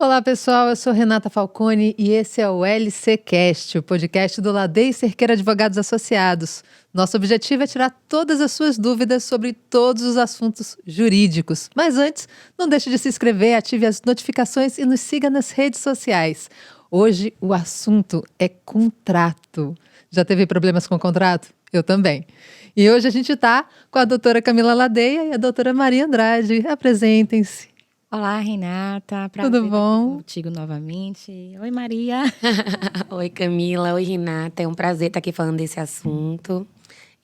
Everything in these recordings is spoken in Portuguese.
Olá pessoal, eu sou Renata Falcone e esse é o LCcast, o podcast do Ladei Cerqueira Advogados Associados. Nosso objetivo é tirar todas as suas dúvidas sobre todos os assuntos jurídicos. Mas antes, não deixe de se inscrever, ative as notificações e nos siga nas redes sociais. Hoje o assunto é contrato. Já teve problemas com contrato? Eu também. E hoje a gente está com a doutora Camila Ladeia e a doutora Maria Andrade. Apresentem-se. Olá, Renata. Prazer Tudo estar bom? aqui contigo novamente. Oi, Maria. Oi, Camila. Oi, Renata. É um prazer estar aqui falando desse assunto.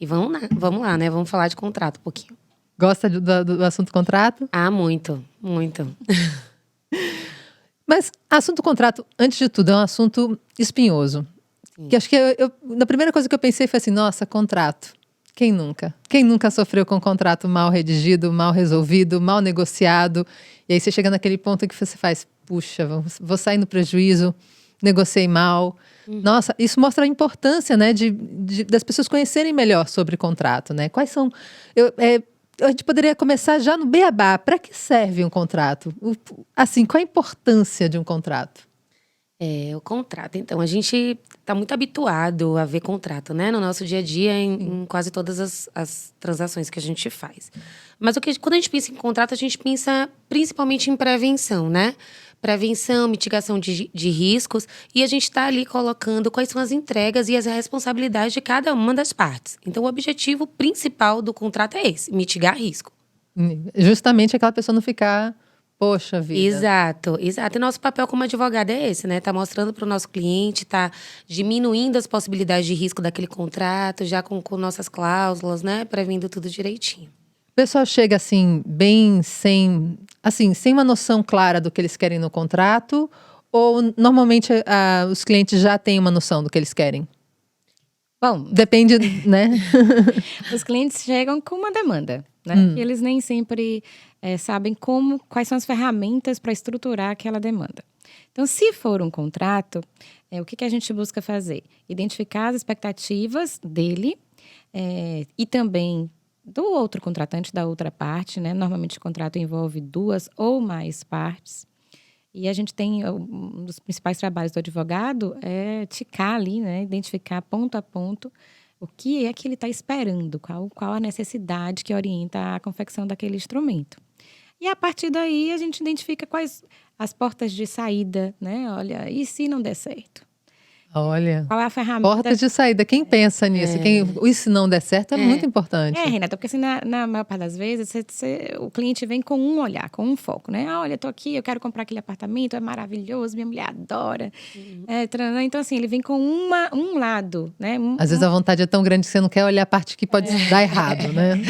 E vamos lá, né? Vamos falar de contrato um pouquinho. Gosta do assunto contrato? Ah, muito, muito. Mas assunto contrato, antes de tudo, é um assunto espinhoso. Sim. Que acho que na primeira coisa que eu pensei foi assim, nossa, contrato. Quem nunca? Quem nunca sofreu com um contrato mal redigido, mal resolvido, mal negociado? E aí você chega naquele ponto em que você faz, puxa, vou sair no prejuízo, negociei mal. Nossa, isso mostra a importância, né, das pessoas conhecerem melhor sobre contrato, né? Quais são... a gente poderia começar já no beabá. Para que serve um contrato? Assim, qual a importância de um contrato? O contrato. Então, a gente está muito habituado a ver contrato, né? No nosso dia a dia, em quase todas as transações que a gente faz. Mas quando a gente pensa em contrato, a gente pensa principalmente em prevenção, né? Prevenção, mitigação de riscos. E a gente está ali colocando quais são as entregas e as responsabilidades de cada uma das partes. Então, o objetivo principal do contrato é esse, mitigar risco. Justamente aquela pessoa não ficar... Poxa vida. Exato. E nosso papel como advogado é esse, né? Tá mostrando para o nosso cliente, tá diminuindo as possibilidades de risco daquele contrato, já com nossas cláusulas, né? Prevendo tudo direitinho. O pessoal chega assim, bem sem uma noção clara do que eles querem no contrato, ou normalmente os clientes já têm uma noção do que eles querem? Bom, depende, né? os clientes chegam com uma demanda, né? E eles nem sempre sabem quais são as ferramentas para estruturar aquela demanda. Então, se for um contrato, o que a gente busca fazer? Identificar as expectativas dele e também do outro contratante, da outra parte, né? Normalmente o contrato envolve duas ou mais partes. E a gente tem, um dos principais trabalhos do advogado é ticar ali, né? Identificar ponto a ponto o que é que ele está esperando, qual a necessidade que orienta a confecção daquele instrumento. E a partir daí a gente identifica quais as portas de saída, né? Olha, e se não der certo? Olha, qual é a ferramenta? Portas de saída. Quem pensa nisso? E se não der certo é muito importante. Renata, porque assim, na maior parte das vezes, o cliente vem com um olhar, com um foco, né? Olha, eu tô aqui, eu quero comprar aquele apartamento, é maravilhoso, minha mulher adora. Então, assim, ele vem com um lado, né? Às vezes a vontade é tão grande que você não quer olhar a parte que pode dar errado, né?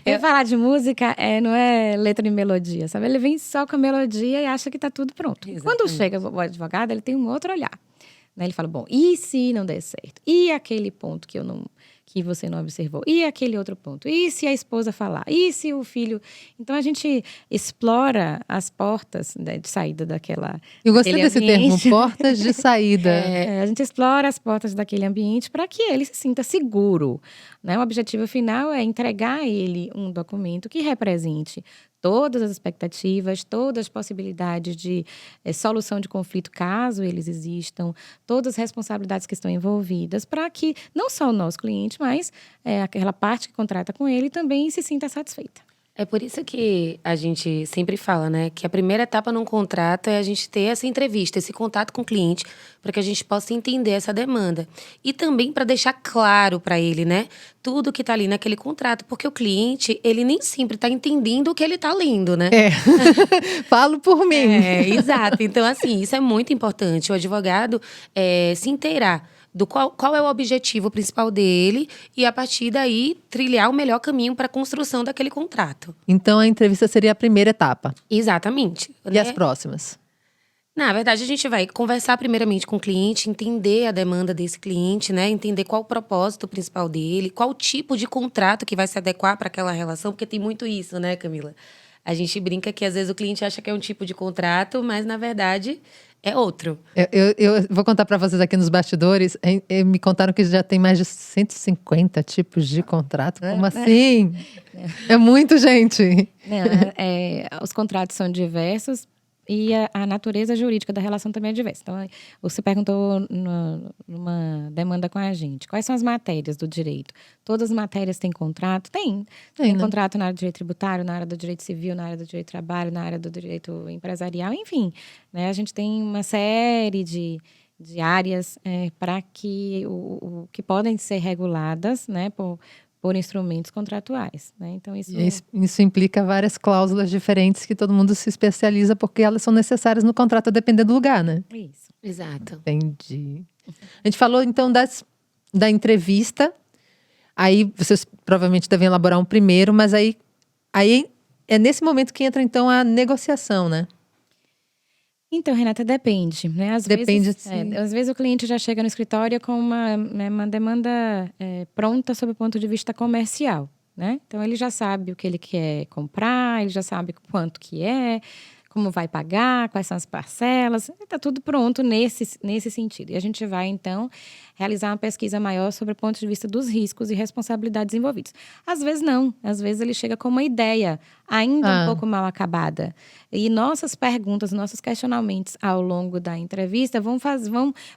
Eu falar de música não é letra e melodia, sabe? Ele vem só com a melodia e acha que tá tudo pronto. Exatamente. Quando chega o advogado, ele tem um outro olhar. Ele fala, bom, e se não der certo? E aquele ponto que você não observou? E aquele outro ponto? E se a esposa falar? E se o filho... Então, a gente explora as portas, né, de saída daquela... Eu gostei desse termo, portas de saída. A gente explora as portas daquele ambiente para que ele se sinta seguro, né? O objetivo final é entregar a ele um documento que represente todas as expectativas, todas as possibilidades de solução de conflito, caso eles existam, todas as responsabilidades que estão envolvidas, para que não só o nosso cliente, mas aquela parte que contrata com ele também se sinta satisfeita. É por isso que a gente sempre fala, né? Que a primeira etapa num contrato é a gente ter essa entrevista, esse contato com o cliente, para que a gente possa entender essa demanda. E também para deixar claro para ele, né? Tudo que está ali naquele contrato. Porque o cliente, ele nem sempre está entendendo o que ele está lendo, né? Falo por mim. Exato. Então, assim, isso é muito importante. O advogado se inteirar do qual é o objetivo principal dele e, a partir daí, trilhar o melhor caminho para a construção daquele contrato. Então, a entrevista seria a primeira etapa. Exatamente. E as próximas? Na verdade, a gente vai conversar primeiramente com o cliente, entender a demanda desse cliente, né? Entender qual o propósito principal dele, qual o tipo de contrato que vai se adequar para aquela relação, porque tem muito isso, né, Camila? A gente brinca que, às vezes, o cliente acha que é um tipo de contrato, mas, na verdade, é outro. Eu vou contar para vocês aqui nos bastidores. Me contaram que já tem mais de 150 tipos de contrato. Como assim? É muito, gente. Não, os contratos são diversos. e a natureza jurídica da relação também é diversa. Então, você perguntou numa demanda com a gente, quais são as matérias do direito? Todas as matérias têm contrato? Tem né? contrato na área do direito tributário, na área do direito civil, na área do direito do trabalho, na área do direito empresarial, enfim. Né? A gente tem uma série de áreas para que que podem ser reguladas, né, por instrumentos contratuais, né? Então isso implica várias cláusulas diferentes que todo mundo se especializa porque elas são necessárias no contrato a depender do lugar, né? Isso. Exato. Entendi. A gente falou então da entrevista. Aí vocês provavelmente devem elaborar um primeiro, mas aí é nesse momento que entra então a negociação, né? Então, Renata, depende, né? Às vezes o cliente já chega no escritório com uma demanda pronta sob o ponto de vista comercial, né? Então, ele já sabe o que ele quer comprar, ele já sabe quanto que é, como vai pagar, quais são as parcelas, está tudo pronto nesse sentido. E a gente vai, então, realizar uma pesquisa maior sobre o ponto de vista dos riscos e responsabilidades envolvidos. Às vezes não, às vezes ele chega com uma ideia ainda um pouco mal acabada. E nossas perguntas, nossos questionamentos ao longo da entrevista vão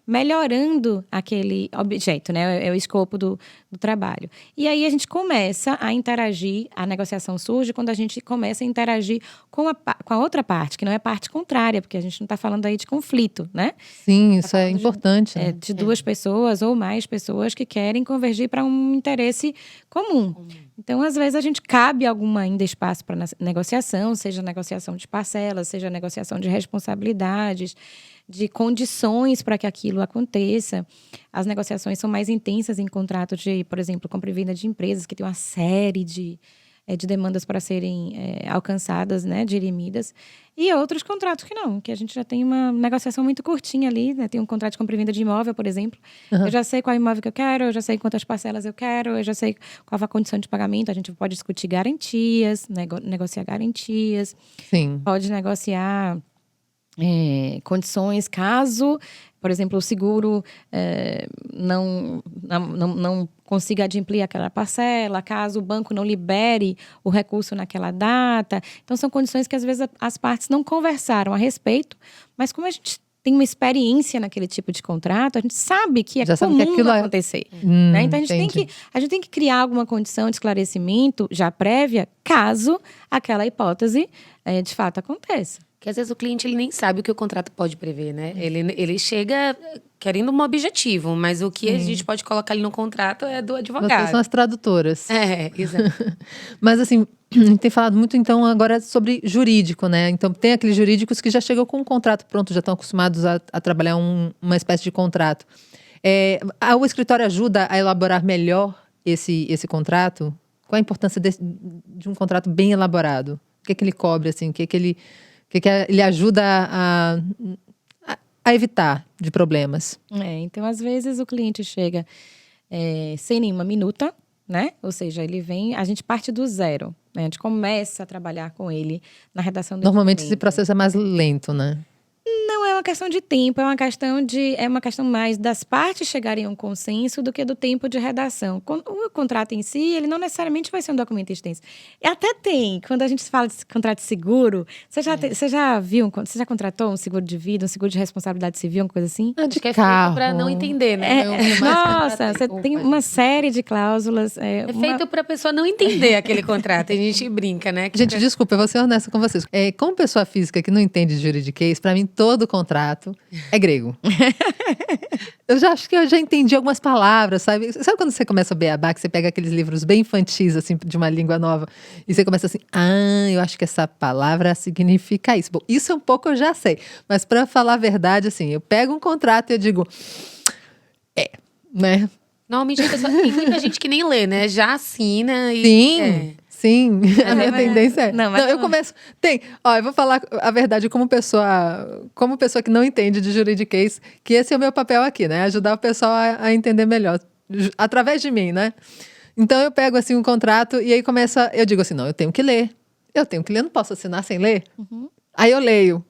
melhorando aquele objeto, né? É o escopo do trabalho. E aí a gente começa a interagir, a negociação surge quando a gente começa a interagir com a outra parte, que não é parte contrária, porque a gente não está falando aí de conflito, né? Sim, isso é importante. De duas pessoas ou mais pessoas que querem convergir para um interesse comum. Então, às vezes, a gente cabe ainda espaço para negociação, seja negociação de parcelas, seja negociação de responsabilidades, de condições para que aquilo aconteça. As negociações são mais intensas em contratos de, por exemplo, compra e venda de empresas, que tem uma série de demandas para serem alcançadas, né, dirimidas. E outros contratos que não, que a gente já tem uma negociação muito curtinha ali, né? Tem um contrato de compra e venda de imóvel, por exemplo. Uhum. Eu já sei qual imóvel que eu quero, eu já sei quantas parcelas eu quero, eu já sei qual a condição de pagamento. A gente pode discutir garantias, negociar garantias. Sim. Pode negociar condições caso, por exemplo, o seguro não consiga adimplir aquela parcela, caso o banco não libere o recurso naquela data. Então, são condições que, às vezes, as partes não conversaram a respeito, mas como a gente tem uma experiência naquele tipo de contrato, a gente sabe que é comum acontecer. Né? Então, a gente tem que criar alguma condição de esclarecimento já prévia, caso aquela hipótese de fato aconteça. Que às vezes o cliente ele nem sabe o que o contrato pode prever, né? Ele chega querendo um objetivo, mas o que a gente pode colocar ali no contrato é do advogado. Vocês são as tradutoras. Exato. Mas assim, a gente tem falado muito então agora sobre jurídico, né? Então tem aqueles jurídicos que já chegam com um contrato pronto, já estão acostumados a trabalhar uma espécie de contrato. O escritório ajuda a elaborar melhor esse contrato? Qual a importância de um contrato bem elaborado? O que ele cobre, assim? O que ele ajuda a evitar de problemas? Então, às vezes, o cliente chega sem nenhuma minuta, né? Ou seja, ele vem, a gente parte do zero, né? A gente começa a trabalhar com ele na redação do Normalmente documento. Esse processo é mais lento, né? Não é uma questão de tempo, é uma questão mais das partes chegarem a um consenso do que do tempo de redação. O contrato em si, ele não necessariamente vai ser um documento extenso. E até tem, quando a gente fala de contrato de seguro, você já contratou um seguro de vida, um seguro de responsabilidade civil, uma coisa assim? De que carro. É feito para não entender, né? Nossa, você tem uma série de cláusulas. Feito para a pessoa não entender aquele contrato. A gente brinca, né? Gente, desculpa, eu vou ser honesta com vocês. Como pessoa física que não entende de juridiquês, para mim todo contrato é grego. Acho que eu já entendi algumas palavras, sabe? Sabe quando você começa a beabá, que você pega aqueles livros bem infantis, assim, de uma língua nova, e você começa assim, eu acho que essa palavra significa isso. Bom, isso um pouco eu já sei, mas para falar a verdade, assim, eu pego um contrato e eu digo, né? Normalmente tem muita gente que nem lê, né? Já assina e... Sim, a minha tendência é. Não, eu começo. Eu vou falar a verdade como pessoa que não entende de juridiquês, que esse é o meu papel aqui, né? Ajudar o pessoal a entender melhor, através de mim, né? Então eu pego assim um contrato e aí eu digo assim, não, eu tenho que ler, não posso assinar sem ler. Uhum. Aí eu leio.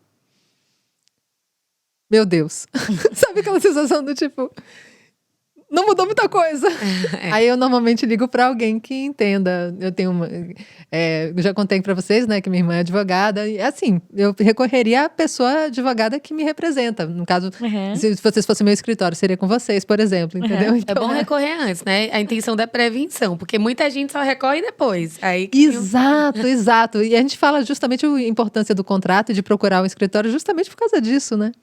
Meu Deus. Sabe aquela sensação do tipo, não mudou muita coisa. Aí eu normalmente ligo para alguém que entenda. Eu tenho eu já contei para vocês, né, que minha irmã é advogada. E assim, eu recorreria à pessoa advogada que me representa. No caso, se vocês fossem meu escritório, seria com vocês, por exemplo, entendeu? É bom recorrer antes, né? A intenção da prevenção, porque muita gente só recorre depois. Aí Exato. E a gente fala justamente a importância do contrato e de procurar um escritório justamente por causa disso, né?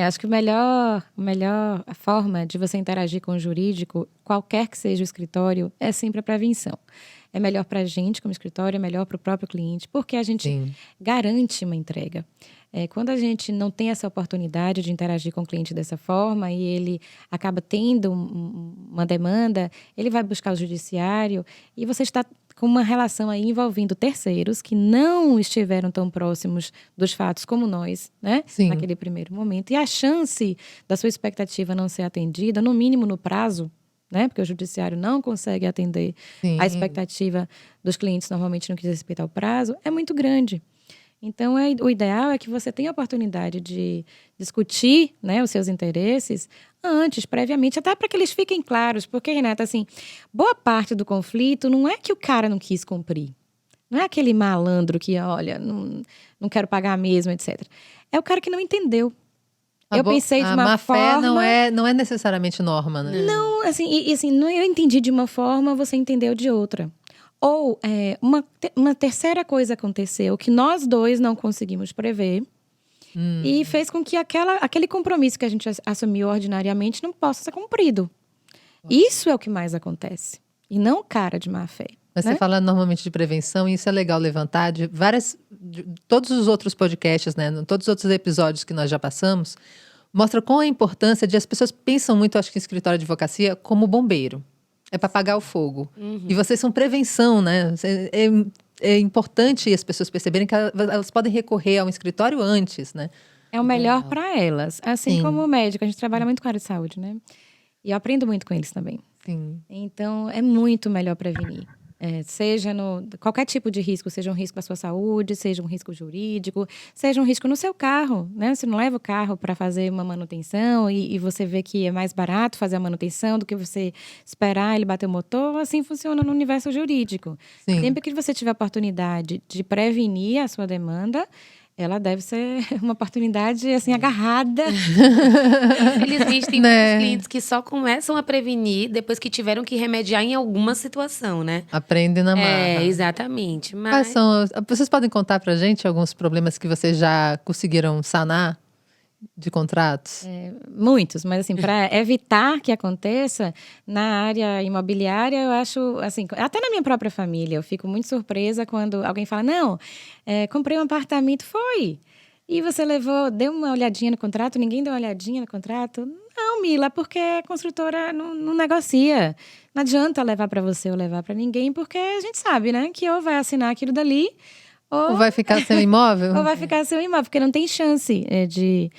Acho que a melhor forma de você interagir com o jurídico, qualquer que seja o escritório, é sempre a prevenção. É melhor para a gente como escritório, é melhor para o próprio cliente, porque a gente garante uma entrega. Quando a gente não tem essa oportunidade de interagir com o cliente dessa forma e ele acaba tendo uma demanda, ele vai buscar o judiciário e você está com uma relação aí envolvendo terceiros que não estiveram tão próximos dos fatos como nós, né? Sim. Naquele primeiro momento. E a chance da sua expectativa não ser atendida, no mínimo no prazo, né? Porque o judiciário não consegue atender a expectativa dos clientes normalmente no que diz respeito ao prazo, é muito grande. Então, o ideal é que você tenha a oportunidade de discutir, né, os seus interesses antes, previamente, até para que eles fiquem claros. Porque, Renata, assim, boa parte do conflito não é que o cara não quis cumprir. Não é aquele malandro que, olha, não quero pagar mesmo, etc. É o cara que não entendeu. Eu pensei de uma forma... A má-fé não é necessariamente norma, né? Não, assim, eu entendi de uma forma, você entendeu de outra. Ou uma terceira coisa aconteceu que nós dois não conseguimos prever e fez com que aquele compromisso que a gente assumiu ordinariamente não possa ser cumprido. Isso é o que mais acontece. E não cara de má fé. Mas né? Você fala normalmente de prevenção e isso é legal levantar de todos os outros podcasts, né? Todos os outros episódios que nós já passamos, mostra qual a importância de as pessoas pensam muito, acho que em escritório de advocacia, como bombeiro. É para apagar o fogo. E vocês são prevenção, né? É importante as pessoas perceberem que elas podem recorrer a um escritório antes, né? É o melhor para elas. Assim como o médico, a gente trabalha muito com a área de saúde, né? E eu aprendo muito com eles também. Sim. Então, é muito melhor prevenir. Seja qualquer tipo de risco, seja um risco à sua saúde, seja um risco jurídico, seja um risco no seu carro, né? Você não leva o carro para fazer uma manutenção e você vê que é mais barato fazer a manutenção do que você esperar ele bater o motor, assim funciona no universo jurídico. Sim. Sempre que você tiver a oportunidade de prevenir a sua demanda, ela deve ser uma oportunidade, assim, agarrada. Felizmente, tem muitos clientes que só começam a prevenir depois que tiveram que remediar em alguma situação, né? Aprende na marra. Exatamente. Mas... Vocês podem contar pra gente alguns problemas que vocês já conseguiram sanar de contratos? Muitos, mas assim, para evitar que aconteça, na área imobiliária, eu acho, assim, até na minha própria família, eu fico muito surpresa quando alguém fala, não, comprei um apartamento, foi. E você deu uma olhadinha no contrato, ninguém deu uma olhadinha no contrato? Não, Mila, porque a construtora não negocia. Não adianta levar para você ou levar para ninguém, porque a gente sabe, né, que ou vai assinar aquilo dali, ou vai ficar sem imóvel? Ou vai ficar sem imóvel, porque não tem chance de...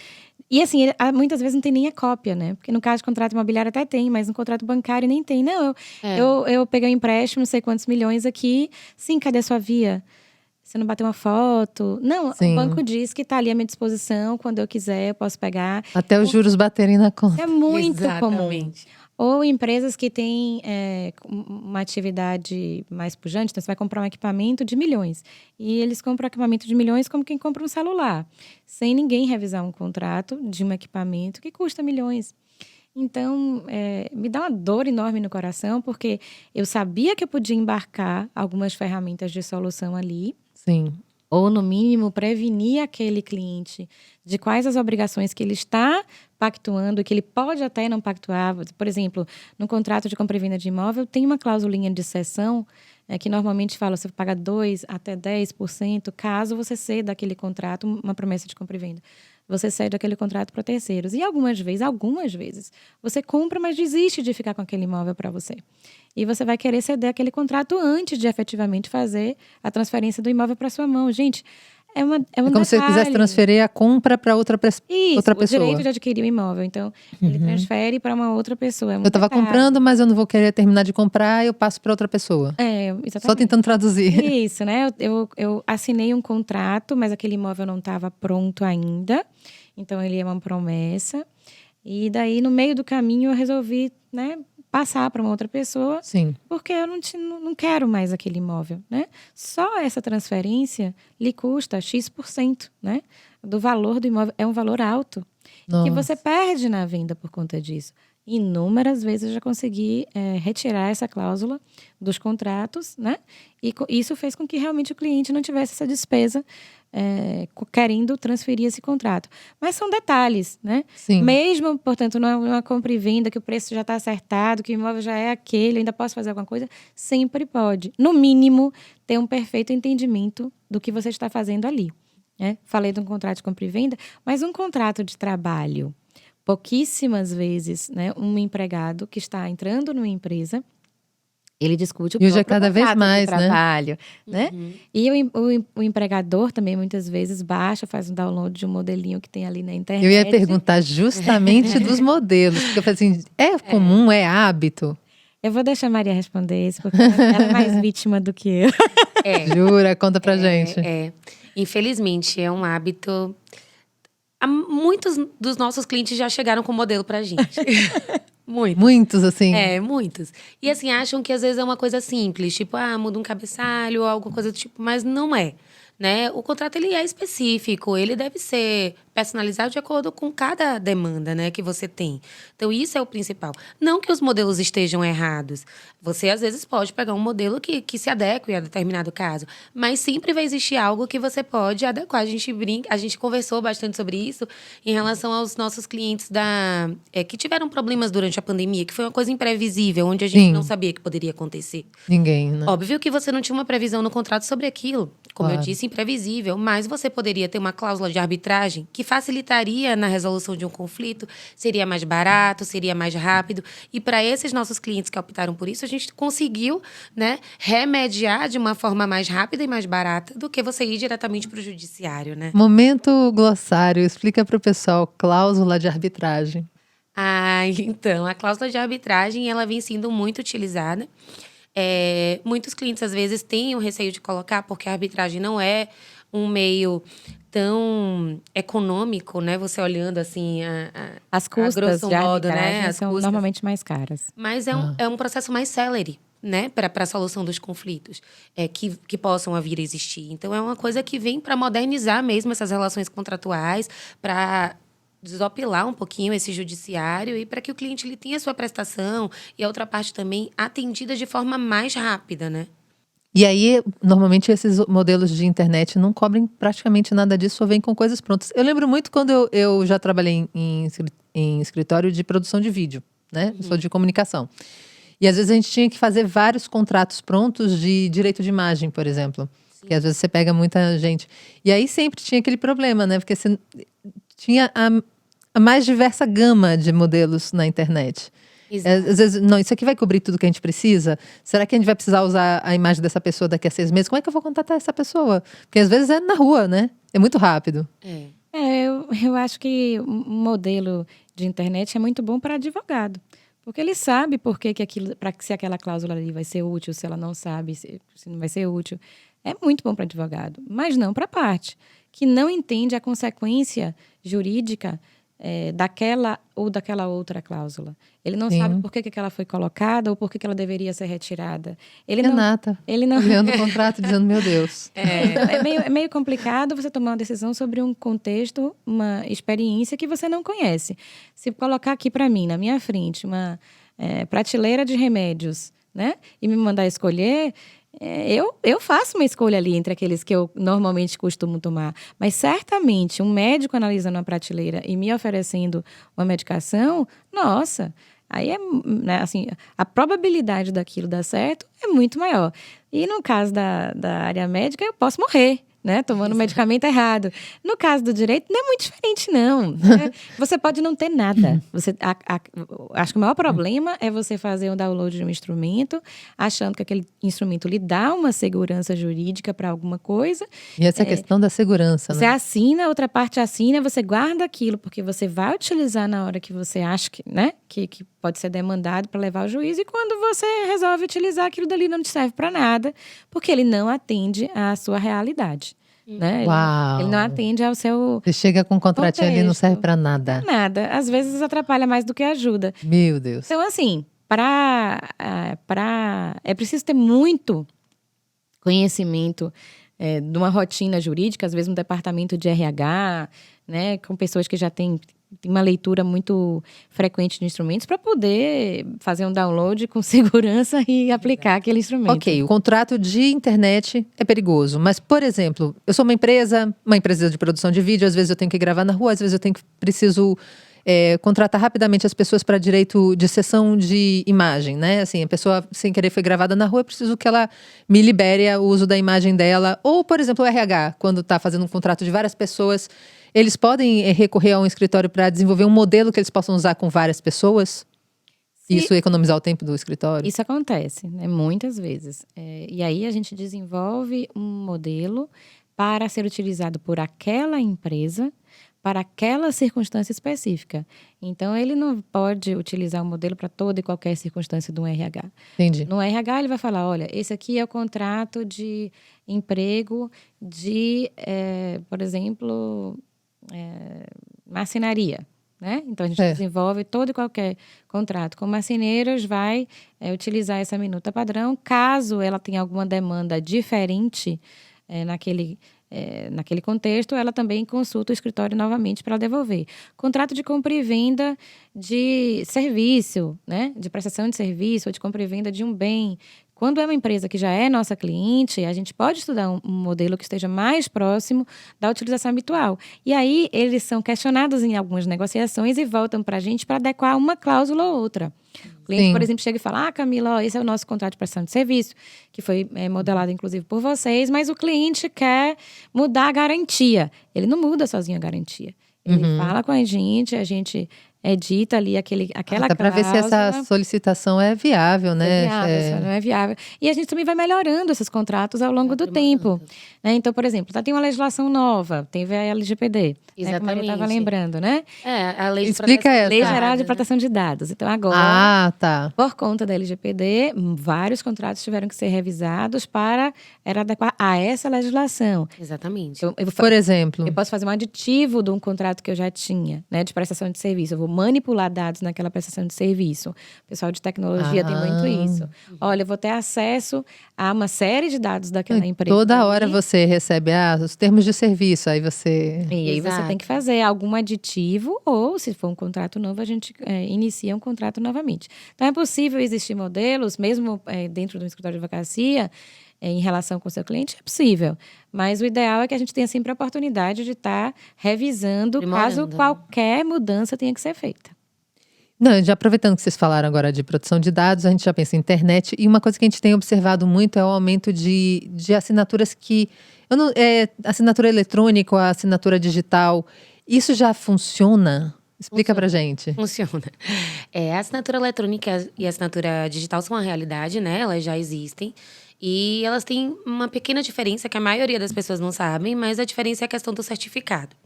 E assim, muitas vezes não tem nem a cópia, né? Porque no caso de contrato imobiliário até tem, mas no contrato bancário nem tem. Não, eu peguei um empréstimo, não sei quantos milhões aqui. Sim, cadê a sua via? Você não bateu uma foto? Não, Sim. O banco diz que está ali à minha disposição. Quando eu quiser, eu posso pegar. Até os juros baterem na conta. É muito comum. Exatamente. Ou empresas que têm uma atividade mais pujante, então você vai comprar um equipamento de milhões. E eles compram equipamento de milhões como quem compra um celular, sem ninguém revisar um contrato de um equipamento que custa milhões. Então, me dá uma dor enorme no coração, porque eu sabia que eu podia embarcar algumas ferramentas de solução ali. Sim. Ou, no mínimo, prevenir aquele cliente de quais as obrigações que ele está pactuando, que ele pode até não pactuar. Por exemplo, no contrato de compra e venda de imóvel, tem uma cláusulinha de cessão que normalmente fala você paga 2% até 10% caso você ceda aquele contrato, uma promessa de compra e venda. Você cede aquele contrato para terceiros. E algumas vezes, você compra, mas desiste de ficar com aquele imóvel para você. E você vai querer ceder aquele contrato antes de efetivamente fazer a transferência do imóvel para sua mão. Gente, é um como se você quisesse transferir a compra para outra pessoa. O direito de adquirir o imóvel. Então, ele transfere para uma outra pessoa. Eu estava comprando, mas eu não vou querer terminar de comprar, eu passo para outra pessoa. Exatamente. Só tentando traduzir. Isso, né? Eu assinei um contrato, mas aquele imóvel não estava pronto ainda. Então, ele é uma promessa. E daí, no meio do caminho, eu resolvi, né, passar para uma outra pessoa, Sim. porque eu não quero mais aquele imóvel, né? Só essa transferência lhe custa X%, né? Do valor do imóvel. É um valor alto. Nossa. Que você perde na venda por conta disso. Inúmeras vezes eu já consegui retirar essa cláusula dos contratos, né? E isso fez com que realmente o cliente não tivesse essa despesa querendo transferir esse contrato. Mas são detalhes, né? Sim. Mesmo, portanto, numa compra e venda, que o preço já está acertado, que o imóvel já é aquele, ainda posso fazer alguma coisa? Sempre pode. No mínimo, ter um perfeito entendimento do que você está fazendo ali. Falei de um contrato de compra e venda, mas um contrato de trabalho. Pouquíssimas vezes, né, um empregado que está entrando numa empresa, ele discute o E hoje é próprio cada vez contrato mais, de né? trabalho, né? E o empregador também, muitas vezes, baixa, faz um download de um modelinho que tem ali na internet. Eu ia perguntar justamente dos modelos, porque eu falei assim, é comum, é hábito? Eu vou deixar a Maria responder isso, porque ela é mais vítima do que eu. Jura? Conta pra gente. Infelizmente, é um hábito. Muitos dos nossos clientes já chegaram com modelo pra gente. Muitos, assim. Muitos. E assim, acham que às vezes é uma coisa simples, tipo, muda um cabeçalho ou alguma coisa do tipo, mas não é. Né? O contrato ele é específico, ele deve ser personalizado de acordo com cada demanda, né, que você tem. Então, isso é o principal. Não que os modelos estejam errados. Você, às vezes, pode pegar um modelo que se adeque a determinado caso. Mas sempre vai existir algo que você pode adequar. A gente conversou bastante sobre isso em relação aos nossos clientes que tiveram problemas durante a pandemia, que foi uma coisa imprevisível, onde a gente não sabia que poderia acontecer. Ninguém, né? Óbvio que você não tinha uma previsão no contrato sobre aquilo. Como eu disse, imprevisível. Mas você poderia ter uma cláusula de arbitragem que facilitaria na resolução de um conflito, seria mais barato, seria mais rápido. E para esses nossos clientes que optaram por isso, a gente conseguiu, né, remediar de uma forma mais rápida e mais barata do que você ir diretamente para o judiciário, né? Momento glossário, explica para o pessoal, cláusula de arbitragem. Então, a cláusula de arbitragem, ela vem sendo muito utilizada. Muitos clientes, às vezes, têm o receio de colocar, porque a arbitragem não é um meio tão econômico, né? Você olhando assim as custas grosso de modo, arbitragem né? As são custas. normalmente mais caras. Mas é um processo mais célere, né? Para a solução dos conflitos que possam vir a existir. Então, é uma coisa que vem para modernizar mesmo essas relações contratuais, para desopilar um pouquinho esse judiciário e para que o cliente ele tenha a sua prestação e a outra parte também atendida de forma mais rápida, né? E aí, normalmente, esses modelos de internet não cobrem praticamente nada disso, ou vêm com coisas prontas. Eu lembro muito quando eu já trabalhei em escritório de produção de vídeo, né? Eu sou de comunicação. E às vezes a gente tinha que fazer vários contratos prontos de direito de imagem, por exemplo. Sim. Que às vezes você pega muita gente. E aí sempre tinha aquele problema, né? Porque você tinha a mais diversa gama de modelos na internet. Às vezes, não, isso aqui vai cobrir tudo que a gente precisa? Será que a gente vai precisar usar a imagem dessa pessoa daqui a 6 meses? Como é que eu vou contatar essa pessoa? Porque às vezes é na rua, né? É muito rápido. Eu acho que o modelo de internet é muito bom para advogado. Porque ele sabe por que aquilo, se aquela cláusula ali vai ser útil, se ela não sabe, se não vai ser útil. É muito bom para advogado, mas não para a parte, que não entende a consequência jurídica daquela ou daquela outra cláusula. Ele não sabe por que aquela foi colocada ou por que ela deveria ser retirada. Renata, olhando o contrato dizendo, meu Deus. É meio complicado você tomar uma decisão sobre um contexto, uma experiência que você não conhece. Se colocar aqui para mim, na minha frente, uma prateleira de remédios, né? E me mandar escolher... Eu faço uma escolha ali entre aqueles que eu normalmente costumo tomar. Mas certamente um médico analisando uma prateleira e me oferecendo uma medicação, nossa, aí né, assim, a probabilidade daquilo dar certo é muito maior. E no caso da área médica, eu posso morrer, né, tomando o medicamento errado. No caso do direito, não é muito diferente, não. Né? Você pode não ter nada. Acho que o maior problema é você fazer um download de um instrumento, achando que aquele instrumento lhe dá uma segurança jurídica para alguma coisa. E essa questão da segurança, você né? assina, a outra parte assina, você guarda aquilo, porque você vai utilizar na hora que você acha que, né, que pode ser demandado para levar ao juízo, e quando você resolve utilizar, aquilo dali não te serve para nada, porque ele não atende à sua realidade. Né? Ele não atende ao seu Você chega com um contratinho ali e não serve para nada. Nada. Às vezes atrapalha mais do que ajuda. Meu Deus. Então, assim, é preciso ter muito conhecimento de uma rotina jurídica, às vezes um departamento de RH, né, com pessoas que já têm uma leitura muito frequente de instrumentos para poder fazer um download com segurança e aplicar aquele instrumento. Ok, o contrato de internet é perigoso, mas, por exemplo, eu sou uma empresa de produção de vídeo, às vezes eu tenho que gravar na rua, às vezes preciso contratar rapidamente as pessoas para direito de cessão de imagem, né? Assim, a pessoa sem querer foi gravada na rua, eu preciso que ela me libere o uso da imagem dela. Ou, por exemplo, o RH, quando está fazendo um contrato de várias pessoas, eles podem recorrer a um escritório para desenvolver um modelo que eles possam usar com várias pessoas? Isso economizar o tempo do escritório? Isso acontece, né? Muitas vezes. E aí a gente desenvolve um modelo para ser utilizado por aquela empresa para aquela circunstância específica. Então, ele não pode utilizar o modelo para toda e qualquer circunstância do RH. Entendi. No RH, ele vai falar, olha, esse aqui é o contrato de emprego de, por exemplo, marcenaria. Né? Então, a gente desenvolve todo e qualquer contrato com marceneiros, vai utilizar essa minuta padrão. Caso ela tenha alguma demanda diferente naquele contexto, ela também consulta o escritório novamente para devolver. Contrato de compra e venda de serviço, né? De prestação de serviço ou de compra e venda de um bem. Quando é uma empresa que já é nossa cliente, a gente pode estudar um modelo que esteja mais próximo da utilização habitual. E aí, eles são questionados em algumas negociações e voltam para a gente para adequar uma cláusula ou outra. O cliente, por exemplo, chega e fala, Camila, esse é o nosso contrato de prestação de serviço, que foi modelado, inclusive, por vocês, mas o cliente quer mudar a garantia. Ele não muda sozinho a garantia. Ele fala com a gente edita ali aquela cláusula. Para ver se essa solicitação é viável, né? Não é viável. E a gente também vai melhorando esses contratos ao longo do tempo. Né? Então, por exemplo, tem uma legislação nova, teve a LGPD. Né? Como ele estava lembrando, né? A Lei Lei Geral de Proteção de Dados. Então, agora, por conta da LGPD, vários contratos tiveram que ser revisados para adequar a essa legislação. Exatamente. Então, por exemplo? Eu posso fazer um aditivo de um contrato que eu já tinha, né, de prestação de serviço. Eu vou manipular dados naquela prestação de serviço. O pessoal de tecnologia tem muito isso. Olha, eu vou ter acesso a uma série de dados daquela empresa. Toda hora você recebe os termos de serviço, aí você... E aí você tem que fazer algum aditivo ou, se for um contrato novo, a gente inicia um contrato novamente. Então, é possível existir modelos, mesmo dentro do escritório de advocacia, em relação com o seu cliente, é possível. Mas o ideal é que a gente tenha sempre a oportunidade de estar revisando caso qualquer mudança tenha que ser feita. Não, já aproveitando que vocês falaram agora de proteção de dados, a gente já pensa em internet. E uma coisa que a gente tem observado muito é o aumento de assinaturas assinatura eletrônica ou assinatura digital. Isso já funciona? Explica pra gente. Funciona. A assinatura eletrônica e a assinatura digital são uma realidade, né? Elas já existem. E elas têm uma pequena diferença que a maioria das pessoas não sabem, mas a diferença é a questão do certificado.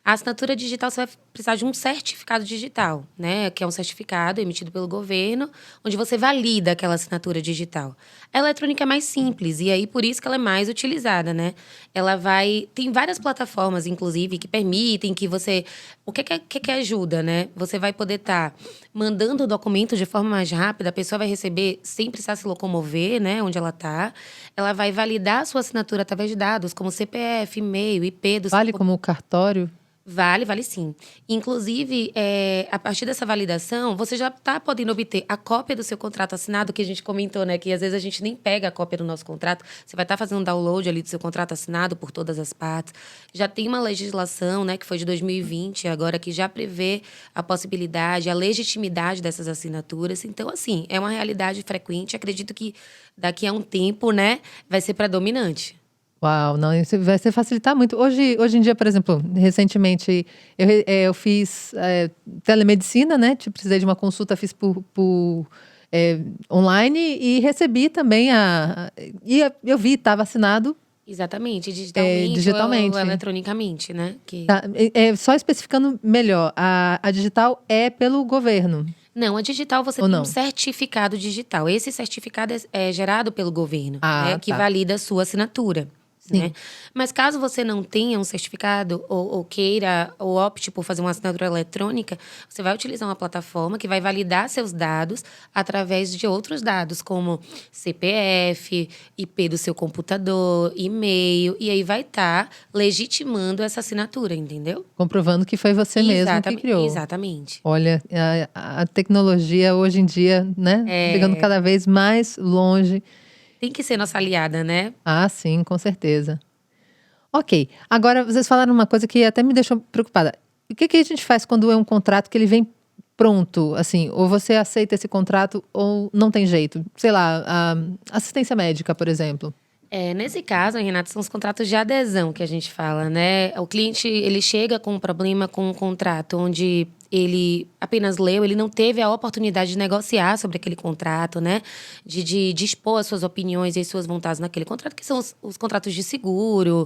A assinatura digital, você vai precisar de um certificado digital, né? Que é um certificado emitido pelo governo, onde você valida aquela assinatura digital. A eletrônica é mais simples, e aí por isso que ela é mais utilizada, né? Tem várias plataformas, inclusive, que permitem que você... O que ajuda, né? Você vai poder estar mandando o documento de forma mais rápida, a pessoa vai receber sem precisar se locomover, né? Onde ela está. Ela vai validar a sua assinatura através de dados, como CPF, e-mail, IP do... Vale como cartório? Vale sim. Inclusive, a partir dessa validação, você já está podendo obter a cópia do seu contrato assinado, que a gente comentou, né? Que às vezes a gente nem pega a cópia do nosso contrato. Você vai estar fazendo um download ali do seu contrato assinado por todas as partes. Já tem uma legislação, né? Que foi de 2020, agora, que já prevê a possibilidade, a legitimidade dessas assinaturas. Então, assim, é uma realidade frequente. Acredito que daqui a um tempo, né? Vai ser predominante. Uau, não, isso vai facilitar muito. Hoje em dia, por exemplo, recentemente eu fiz telemedicina, né? Precisei de uma consulta, fiz por online e recebi também e eu vi, estava assinado. Exatamente, digitalmente ou eletronicamente, né? Tá, só especificando melhor, a digital é pelo governo. Não, a digital você tem um certificado digital. Esse certificado é gerado pelo governo, né, que valida a sua assinatura. né? Mas caso você não tenha um certificado ou queira ou opte por fazer uma assinatura eletrônica, você vai utilizar uma plataforma que vai validar seus dados através de outros dados, como CPF, IP do seu computador, e-mail, e aí vai estar legitimando essa assinatura, entendeu? Comprovando que foi você mesmo que criou. Exatamente. Olha, a tecnologia hoje em dia, né? Chegando cada vez mais longe. Tem que ser nossa aliada, né? Ah, sim, com certeza. Ok. Agora, vocês falaram uma coisa que até me deixou preocupada. O que a gente faz quando é um contrato que ele vem pronto, assim? Ou você aceita esse contrato ou não tem jeito? Sei lá, a assistência médica, por exemplo. Nesse caso, Renata, são os contratos de adesão que a gente fala, né? O cliente, ele chega com um problema com um contrato onde ele apenas leu, ele não teve a oportunidade de negociar sobre aquele contrato, né? De expor as suas opiniões e as suas vontades naquele contrato, que são os contratos de seguro,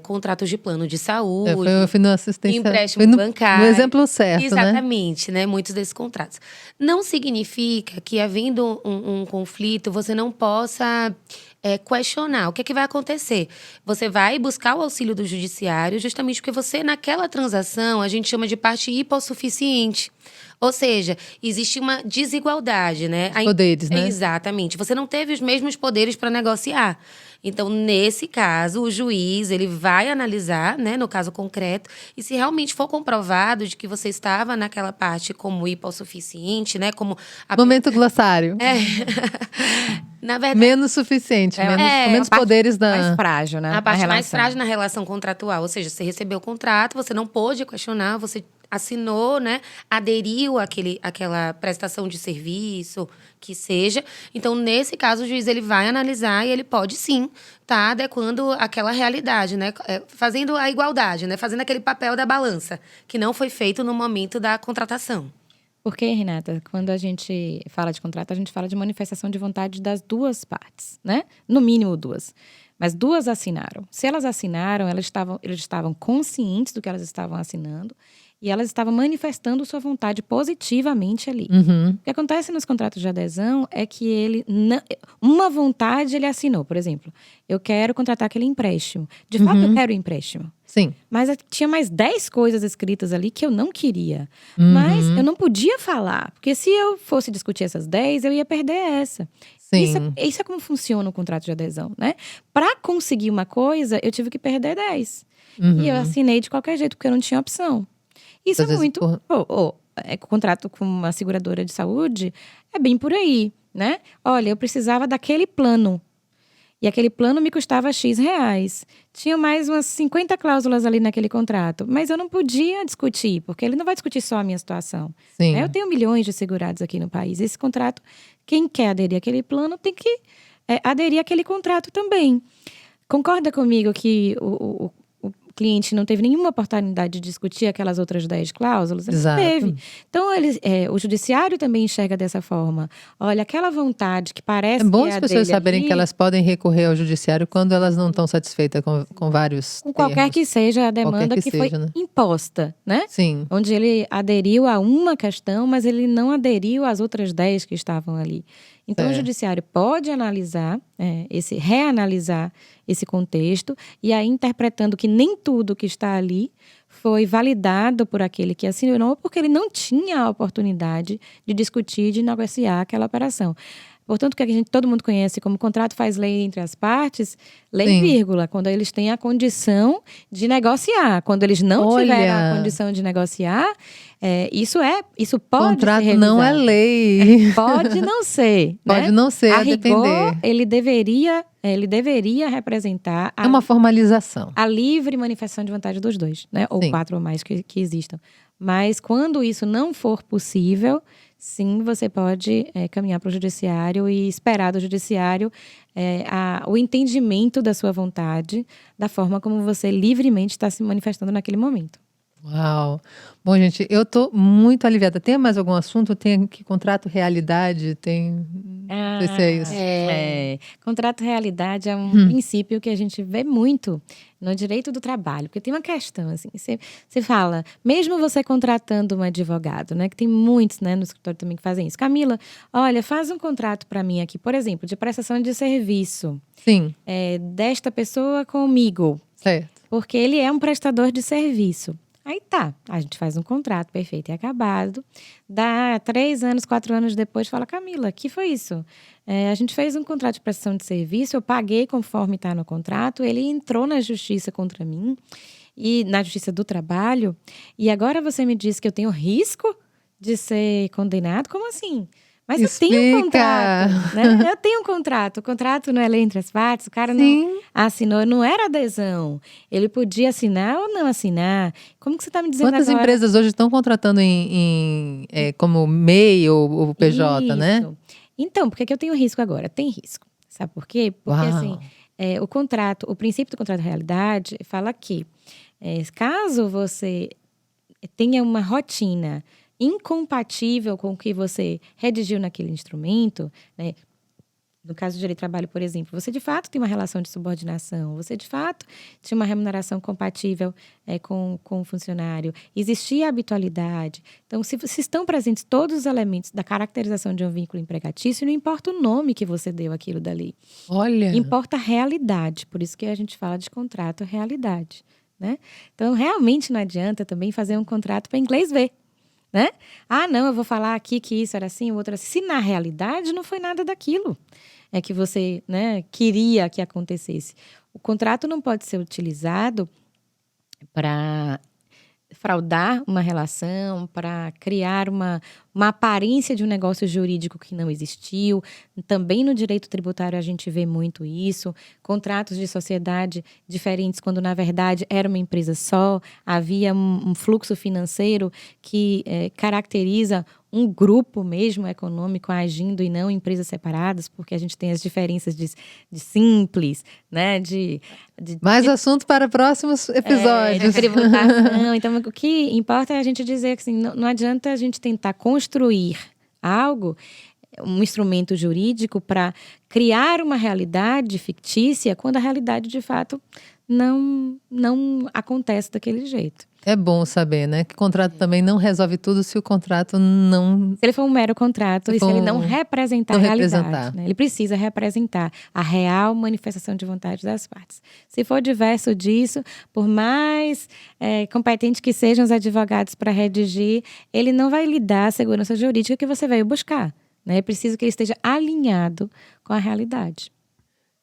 contratos de plano de saúde. Eu fui no assistência... Empréstimo bancário. No exemplo certo, exatamente, né? Muitos desses contratos. Não significa que, havendo um conflito, você não possa... questionar. O que é que vai acontecer? Você vai buscar o auxílio do judiciário justamente porque você, naquela transação, a gente chama de parte hipossuficiente. Ou seja, existe uma desigualdade, né? Os poderes, né? Exatamente. Você não teve os mesmos poderes para negociar. Então, nesse caso, o juiz ele vai analisar, né, no caso concreto, e se realmente for comprovado de que você estava naquela parte como hipossuficiente, né, como... Momento glossário. Na verdade, menos suficiente, menos poderes da... mais frágil, né? A parte mais frágil na relação contratual. Ou seja, você recebeu o contrato, você não pôde questionar, você assinou, né? Aderiu àquela prestação de serviço, que seja. Então, nesse caso, o juiz ele vai analisar e ele pode, sim, estar adequando aquela realidade, né? Fazendo a igualdade, né? Fazendo aquele papel da balança, que não foi feito no momento da contratação. Porque, Renata, quando a gente fala de contrato, a gente fala de manifestação de vontade das duas partes, né? No mínimo duas. Mas duas assinaram. Se elas assinaram, eles estavam conscientes do que elas estavam assinando e elas estavam manifestando sua vontade positivamente ali. Uhum. O que acontece nos contratos de adesão é que uma vontade ele assinou. Por exemplo, eu quero contratar aquele empréstimo. De fato, eu quero o empréstimo. Sim. Mas tinha mais 10 coisas escritas ali que eu não queria. Mas eu não podia falar. Porque se eu fosse discutir essas 10, eu ia perder essa. Sim. Isso é como funciona o contrato de adesão, né? Para conseguir uma coisa, eu tive que perder 10. E eu assinei de qualquer jeito, porque eu não tinha opção. Isso é muito... contrato com uma seguradora de saúde é bem por aí, né? Olha, eu precisava daquele plano. E aquele plano me custava X reais. Tinha mais umas 50 cláusulas ali naquele contrato. Mas eu não podia discutir, porque ele não vai discutir só a minha situação. Sim. Eu tenho milhões de segurados aqui no país. Esse contrato, quem quer aderir àquele plano tem que aderir àquele contrato também. Concorda comigo que o cliente não teve nenhuma oportunidade de discutir aquelas outras 10 cláusulas? Exato. Teve. Então, o judiciário também enxerga dessa forma. Olha, aquela vontade que parece É bom que é as a pessoas dele saberem ali, que elas podem recorrer ao judiciário quando elas não estão satisfeitas com vários com qualquer termos. que seja a demanda que que foi seja, né? imposta, né? Sim. Onde ele aderiu a uma questão, mas ele não aderiu às outras 10 que estavam ali. Então, o judiciário pode reanalisar esse contexto e aí interpretando que nem tudo que está ali foi validado por aquele que assinou, porque ele não tinha a oportunidade de discutir, de negociar aquela operação. Portanto, o que todo mundo conhece como contrato faz lei entre as partes, lei vírgula, quando eles têm a condição de negociar. Quando eles não tiveram a condição de negociar, isso pode contrato ser revisado. Não é lei. Pode não ser. Pode né? não ser, a a rigor, depender. ele deveria representar É uma formalização. a livre manifestação de vontade dos dois, né? Ou 4 ou mais que existam. Mas quando isso não for possível, sim, você pode caminhar para o judiciário e esperar do judiciário o entendimento da sua vontade, da forma como você livremente está se manifestando naquele momento. Uau! Bom, gente, eu tô muito aliviada. Tem mais algum assunto? Tem que contrato realidade? Tem. Não sei se é isso. Contrato realidade é um princípio que a gente vê muito no direito do trabalho, porque tem uma questão, assim, você fala, mesmo você contratando um advogado, né, que tem muitos, né, no escritório também que fazem isso. Camila, olha, faz um contrato para mim aqui, por exemplo, de prestação de serviço. Sim. Desta pessoa comigo. Certo. Porque ele é um prestador de serviço. Aí tá, a gente faz um contrato perfeito e acabado. Dá 3 anos, 4 anos depois, fala, Camila, que foi isso? A gente fez um contrato de prestação de serviço, eu paguei conforme está no contrato, ele entrou na justiça contra mim, e na justiça do trabalho, e agora você me diz que eu tenho risco de ser condenado? Como assim? Mas eu tenho um contrato, né? Eu tenho um contrato. O contrato não é lei entre as partes. O cara não assinou, não era adesão. Ele podia assinar ou não assinar. Como que você está me dizendo Quantas agora? empresas hoje estão contratando como MEI ou PJ, Isso. né? Então, por que eu tenho risco agora? Tem risco. Sabe por quê? Porque assim, o contrato, o princípio do contrato de realidade fala que caso você tenha uma rotina incompatível com o que você redigiu naquele instrumento, né? No caso do direito do trabalho, por exemplo, você de fato tem uma relação de subordinação, você de fato tinha uma remuneração compatível com o funcionário, existia habitualidade. Então, se estão presentes todos os elementos da caracterização de um vínculo empregatício, não importa o nome que você deu àquilo dali. Olha! Importa a realidade, por isso que a gente fala de contrato realidade, né? Então, realmente não adianta também fazer um contrato para inglês ver. Né? Ah, não, eu vou falar aqui que isso era assim, o outro assim. Se na realidade não foi nada daquilo que você, né, queria que acontecesse. O contrato não pode ser utilizado para fraudar uma relação, para criar uma aparência de um negócio jurídico que não existiu. Também no direito tributário a gente vê muito isso. Contratos de sociedade diferentes, quando na verdade era uma empresa só. Havia um fluxo financeiro que caracteriza um grupo mesmo econômico agindo e não empresas separadas, porque a gente tem as diferenças de simples, né? Mais assunto para próximos episódios. De tributação. Então, o que importa é a gente dizer que assim, não adianta a gente tentar construir algo, um instrumento jurídico, para criar uma realidade fictícia, quando a realidade, de fato, não acontece daquele jeito. É bom saber, né? Que contrato também não resolve tudo se o contrato não... Se ele for um mero contrato e se ele não representar a realidade. Né? Ele precisa representar a real manifestação de vontade das partes. Se for diverso disso, por mais competente que sejam os advogados para redigir, ele não vai lhe dar a segurança jurídica que você veio buscar. Né? É preciso que ele esteja alinhado com a realidade.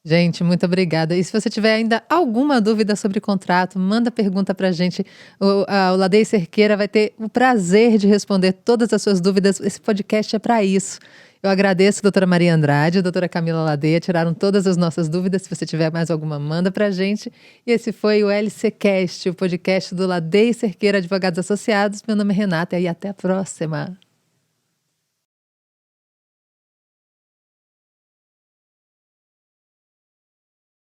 Gente, muito obrigada. E se você tiver ainda alguma dúvida sobre contrato, manda pergunta pra gente. O Ladei Cerqueira vai ter o prazer de responder todas as suas dúvidas. Esse podcast é para isso. Eu agradeço a doutora Maria Andrade, a doutora Camila Ladeia, tiraram todas as nossas dúvidas. Se você tiver mais alguma, manda pra gente. E esse foi o LCcast, o podcast do Ladei Cerqueira Advogados Associados. Meu nome é Renata e até a próxima.